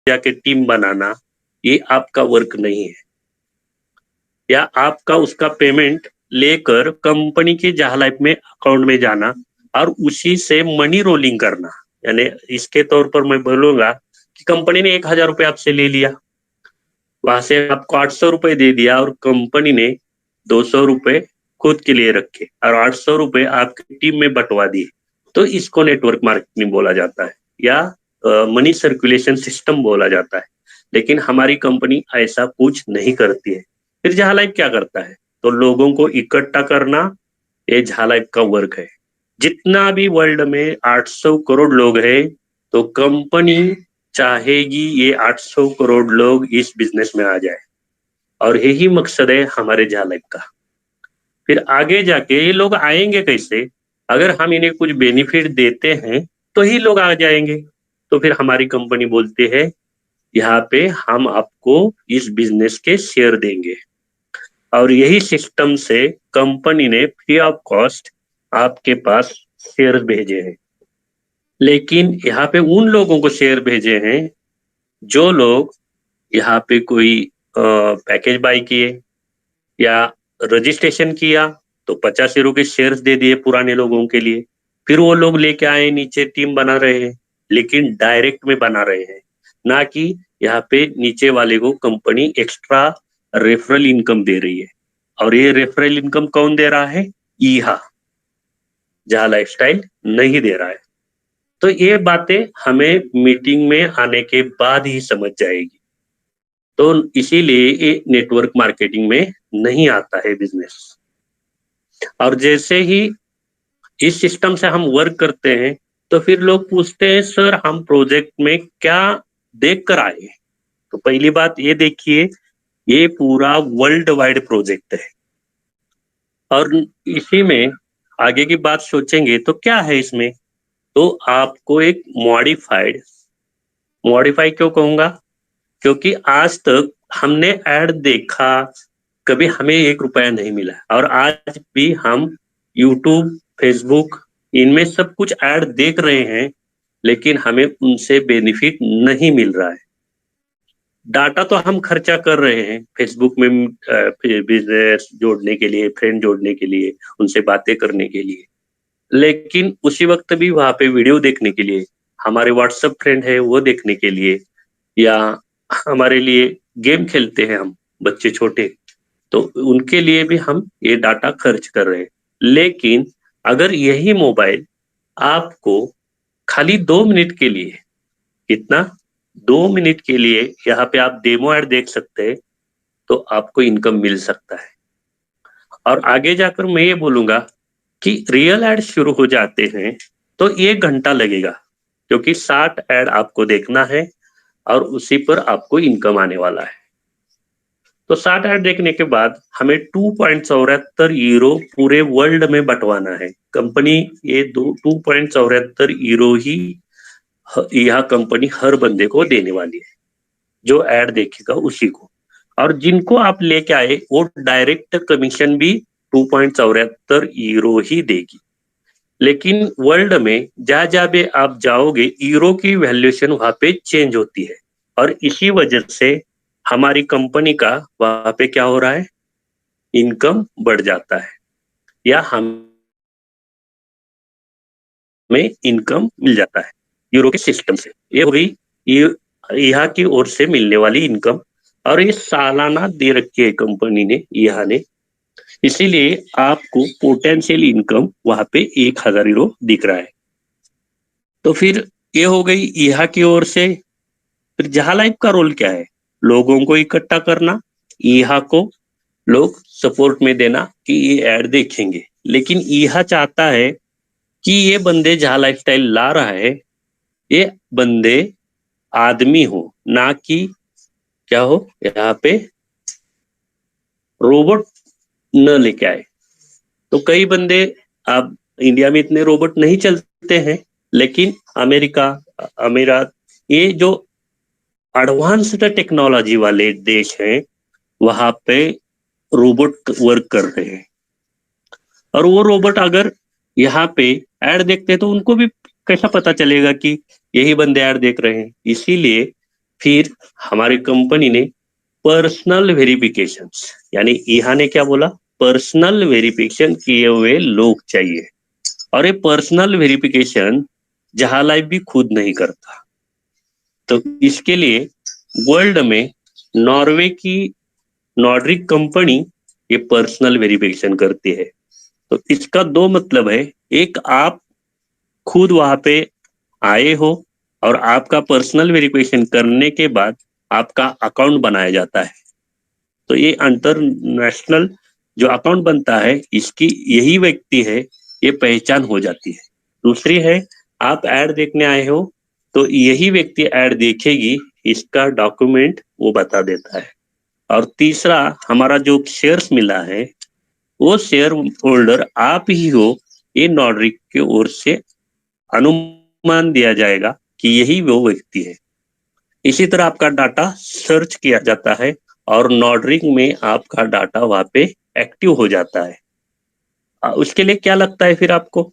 जाके टीम बनाना, ये आपका वर्क नहीं है। या आपका उसका पेमेंट लेकर कंपनी के जहा लाइफ में अकाउंट में जाना और उसी से मनी रोलिंग करना। यानी इसके तौर पर मैं बोलूंगा कि कंपनी ने 1000 रुपये आपसे ले लिया, वहां से आपको 800 रुपये दे दिया और कंपनी ने 200 रुपये खुद के लिए रखे और 800 रुपये आपकी टीम में बंटवा दिए, तो इसको नेटवर्क मार्केटिंग बोला जाता है या मनी सर्कुलेशन सिस्टम बोला जाता है। लेकिन हमारी कंपनी ऐसा कुछ नहीं करती है। फिर जहा लाइफ क्या करता है, तो लोगों को इकट्ठा करना, ये जहा लाइफ का वर्क है। जितना भी वर्ल्ड में 800 करोड़ लोग हैं, तो कंपनी चाहेगी ये 800 करोड़ लोग इस बिजनेस में आ जाए, और यही मकसद है हमारे जहा लाइफ का। फिर आगे जाके ये लोग आएंगे कैसे, अगर हम इन्हें कुछ बेनिफिट देते हैं तो ही लोग आ जाएंगे। तो फिर हमारी कंपनी बोलती है यहाँ पे हम आपको इस बिजनेस के शेयर देंगे, और यही सिस्टम से कंपनी ने फ्री ऑफ कॉस्ट आपके पास शेयर भेजे हैं। लेकिन यहाँ पे उन लोगों को शेयर भेजे हैं जो लोग यहाँ पे कोई पैकेज बाय किए या रजिस्ट्रेशन किया, तो 50 यूरो के शेयर्स दे दिए पुराने लोगों के लिए। फिर वो लोग लेके आए, नीचे टीम बना रहे हैं, लेकिन डायरेक्ट में बना रहे हैं, ना कि यहाँ पे नीचे वाले को कंपनी एक्स्ट्रा रेफरल इनकम दे रही है। और ये रेफरल इनकम कौन दे रहा है, ईहा, जहा लाइफस्टाइल नहीं दे रहा है। तो ये बातें हमें मीटिंग में आने के बाद ही समझ जाएगी। तो इसीलिए ये नेटवर्क मार्केटिंग में नहीं आता है बिजनेस। और जैसे ही इस सिस्टम से हम वर्क करते हैं, तो फिर लोग पूछते हैं सर हम प्रोजेक्ट में क्या देख कर आए। तो पहली बात ये देखिए, ये पूरा वर्ल्ड वाइड प्रोजेक्ट है, और इसी में आगे की बात सोचेंगे तो क्या है इसमें, तो आपको एक मॉडिफाई क्यों कहूंगा, क्योंकि आज तक हमने ऐड देखा, कभी हमें 1 रुपया नहीं मिला, और आज भी हम यूट्यूब, फेसबुक, इनमें सब कुछ ऐड देख रहे हैं, लेकिन हमें उनसे बेनिफिट नहीं मिल रहा है। डाटा तो हम खर्चा कर रहे हैं फेसबुक में बिजनेस जोड़ने के लिए, फ्रेंड जोड़ने के लिए, उनसे बातें करने के लिए, लेकिन उसी वक्त भी वहां पे वीडियो देखने के लिए, हमारे व्हाट्सएप फ्रेंड है वो देखने के लिए, या हमारे लिए गेम खेलते हैं हम बच्चे छोटे, तो उनके लिए भी हम ये डाटा खर्च कर रहे हैं। लेकिन अगर यही मोबाइल आपको खाली 2 मिनट के लिए, कितना, 2 मिनट के लिए यहाँ पे आप डेमो ऐड देख सकते हैं, तो आपको इनकम मिल सकता है। और आगे जाकर मैं ये बोलूंगा कि रियल ऐड शुरू हो जाते हैं तो 1 घंटा लगेगा, क्योंकि 60 ऐड आपको देखना है और उसी पर आपको इनकम आने वाला है। तो 60 ऐड देखने के बाद हमें 2.74 यूरो पूरे वर्ल्ड में बंटवाना है। कंपनी ये 2.74 यूरो ही यह कंपनी हर बंदे को देने वाली है, जो ऐड देखेगा उसी को। और जिनको आप लेके आए वो डायरेक्ट कमीशन भी 2.74 यूरो ही देगी। लेकिन वर्ल्ड में जहां जहां पे आप जाओगे, यूरो की वैल्यूएशन वहां पे चेंज होती है, और इसी वजह से हमारी कंपनी का वहां पे क्या हो रहा है, इनकम बढ़ जाता है, या हमें इनकम मिल जाता है यूरो के सिस्टम से। ये हो गई यहाँ की ओर से मिलने वाली इनकम, और ये सालाना दे रखी है कंपनी ने, यहाँ ने, इसीलिए आपको पोटेंशियल इनकम वहां पे 1000 यूरो दिख रहा है। तो फिर ये हो गई यहाँ की ओर से। फिर जहा लाइफ का रोल क्या है, लोगों को इकट्ठा करना, यहाँ को लोग सपोर्ट में देना कि ये ऐड देखेंगे। लेकिन यह चाहता है कि ये बंदे जहा लाइफस्टाइल ला रहा है, ये बंदे आदमी हो, ना कि क्या हो, यहाँ पे रोबोट न लेके आए। तो कई बंदे, अब इंडिया में इतने रोबोट नहीं चलते हैं, लेकिन अमेरिका, अमीरात, ये जो एडवांस्ड टेक्नोलॉजी वाले देश हैं, वहां पे रोबोट वर्क कर रहे हैं। और वो रोबोट अगर यहाँ पे ऐड देखते हैं तो उनको भी कैसा पता चलेगा कि यही बंदे ऐड देख रहे हैं। इसीलिए फिर हमारी कंपनी ने पर्सनल वेरिफिकेशन, यानी यहाँ ने क्या बोला, पर्सनल वेरिफिकेशन किए हुए लोग चाहिए। और ये पर्सनल वेरिफिकेशन जहां लाइफ भी खुद नहीं करता। तो इसके लिए वर्ल्ड में नॉर्वे की नॉर्डिक कंपनी ये पर्सनल वेरिफिकेशन करती है। तो इसका दो मतलब है, एक आप खुद वहां पे आए हो और आपका पर्सनल वेरिफिकेशन करने के बाद आपका अकाउंट बनाया जाता है। तो ये इंटरनेशनल जो अकाउंट बनता है, इसकी यही व्यक्ति है, ये पहचान हो जाती है। दूसरी है, आप ऐड देखने आए हो तो यही व्यक्ति ऐड देखेगी, इसका डॉक्यूमेंट वो बता देता है। और तीसरा, हमारा जो शेयर्स मिला है वो शेयर होल्डर आप ही हो, ये नॉर्डिक की ओर से अनुमान दिया जाएगा कि यही वो व्यक्ति है। इसी तरह आपका डाटा सर्च किया जाता है और नॉर्डिक में आपका डाटा वहां पे एक्टिव हो जाता है। उसके लिए क्या लगता है फिर आपको,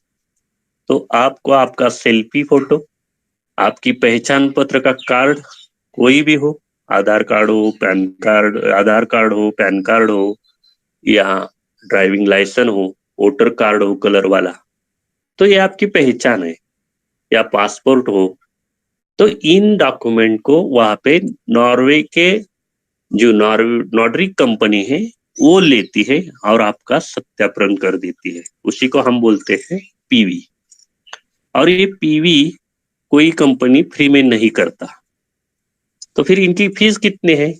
तो आपको आपका सेल्फी फोटो, आपकी पहचान पत्र का कार्ड कोई भी हो, आधार कार्ड हो, पैन कार्ड, आधार कार्ड हो, पैन कार्ड हो, या ड्राइविंग लाइसेंस हो, वोटर कार्ड हो कलर वाला, तो ये आपकी पहचान है, या पासपोर्ट हो। तो इन डॉक्यूमेंट को वहां पे नॉर्वे के जो नॉर्डिक कंपनी है वो लेती है और आपका सत्यापन कर देती है। उसी को हम बोलते हैं पीवी। और ये पीवी कोई कंपनी फ्री में नहीं करता। तो फिर इनकी फीस कितने है,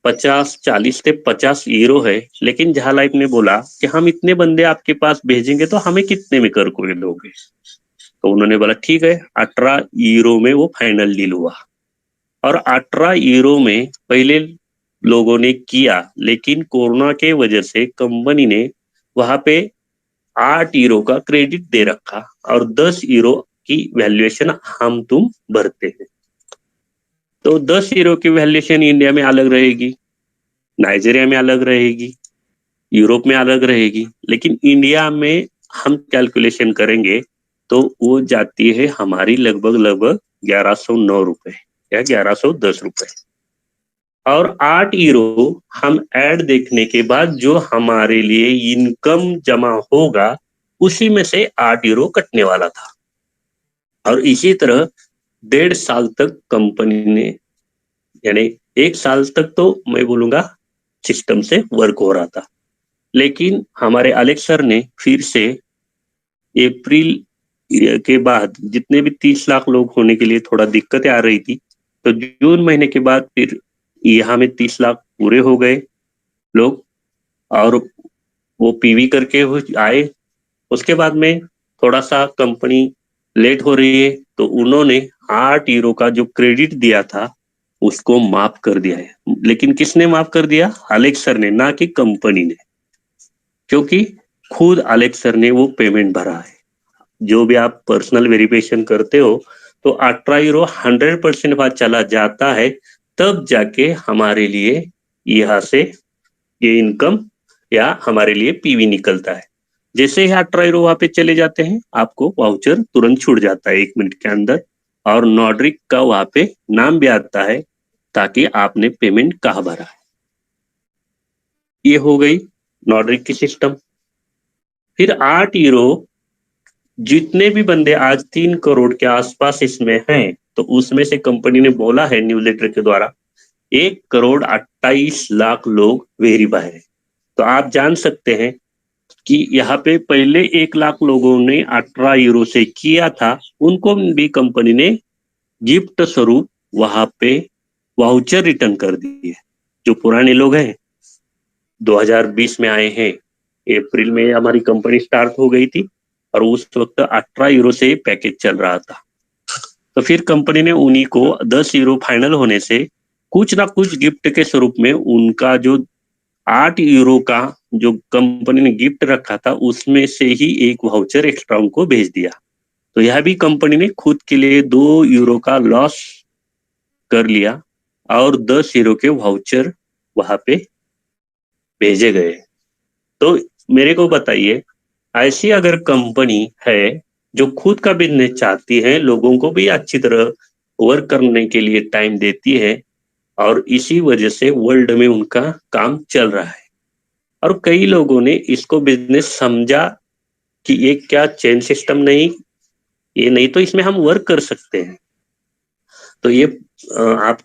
40 से 50 यूरो है। लेकिन जहां लाइफ ने बोला कि हम इतने बंदे आपके पास भेजेंगे तो हमें कितने में कर कोई लोगे, तो उन्होंने बोला ठीक है, 18 यूरो में वो फाइनल डील हुआ। और 18 यूरो में पहले लोगों ने किया, लेकिन कोरोना के वजह से कंपनी ने वहां पे 8 यूरो का क्रेडिट दे रखा और 10 यूरो की वैल्यूएशन हम तुम भरते हैं। तो 10 यूरो की वैल्यूएशन इंडिया में अलग रहेगी, नाइजीरिया में अलग रहेगी, यूरोप में अलग रहेगी, लेकिन इंडिया में हम कैलकुलेशन करेंगे तो वो जाती है हमारी लगभग लगभग 1109 रुपए या 1110 रुपए। और 8 यूरो हम ऐड देखने के बाद जो हमारे लिए इनकम जमा होगा उसी में से 8 यूरो कटने वाला था। और इसी तरह 1.5 साल तक कंपनी ने, यानी 1 साल तक तो मैं बोलूंगा सिस्टम से वर्क हो रहा था। लेकिन हमारे अलेक्स सर ने फिर से अप्रैल के बाद जितने भी 30 लाख लोग होने के लिए थोड़ा दिक्कतें आ रही थी, तो जून महीने के बाद फिर यहाँ में 30 लाख पूरे हो गए लोग और वो पीवी करके आए। उसके बाद में थोड़ा सा कंपनी लेट हो रही है, तो उन्होंने 8 यूरो का जो क्रेडिट दिया था उसको माफ कर दिया है। लेकिन किसने माफ कर दिया, अलेक्स सर ने, ना कि कंपनी ने, क्योंकि खुद अलेक्स सर ने वो पेमेंट भरा है। जो भी आप पर्सनल वेरिफिकेशन करते हो तो 18 यूरो 100% बाद चला जाता है, तब जाके हमारे लिए यहाँ से ये इनकम या हमारे लिए पीवी निकलता है। जैसे ही 18 यूरो वहां पे चले जाते हैं, आपको वाउचर तुरंत छूट जाता है 1 मिनट के अंदर, और नॉर्डिक का वहां पे नाम भी आता है ताकि आपने पेमेंट कहाँ भरा है। ये हो गई नॉर्डिक की सिस्टम। फिर 8 यूरो जितने भी बंदे आज 3 करोड़ के आसपास इसमें हैं, तो उसमें से कंपनी ने बोला है न्यूज़लेटर के द्वारा 1 करोड़ 28 लाख लोग वेरीफाई है। तो आप जान सकते हैं कि यहाँ पे पहले 1 लाख लोगों ने 18 यूरो से किया था, उनको भी कंपनी ने गिफ्ट स्वरूप वहां पे वाउचर रिटर्न कर दिए। जो पुराने लोग हैं 2020 में आए हैं, अप्रैल में हमारी कंपनी स्टार्ट हो गई थी और उस वक्त 18 यूरो से पैकेज चल रहा था। तो फिर कंपनी ने उन्हीं को 10 यूरो फाइनल होने से कुछ ना कुछ गिफ्ट के स्वरूप में उनका जो 8 यूरो का जो कंपनी ने गिफ्ट रखा था उसमें से ही एक वाउचर एक्स्ट्रा उनको भेज दिया। तो यह भी कंपनी ने खुद के लिए 2 यूरो का लॉस कर लिया और 10 यूरो के वाउचर वहां पे भेजे गए। तो मेरे को बताइए, ऐसी अगर कंपनी है जो खुद का बिजनेस चाहती है, लोगों को भी अच्छी तरह वर्क करने के लिए टाइम देती है, और इसी वजह से वर्ल्ड में उनका काम चल रहा है। और कई लोगों ने इसको बिजनेस समझा कि ये क्या चेन सिस्टम नहीं, ये नहीं तो इसमें हम वर्क कर सकते हैं। तो ये आप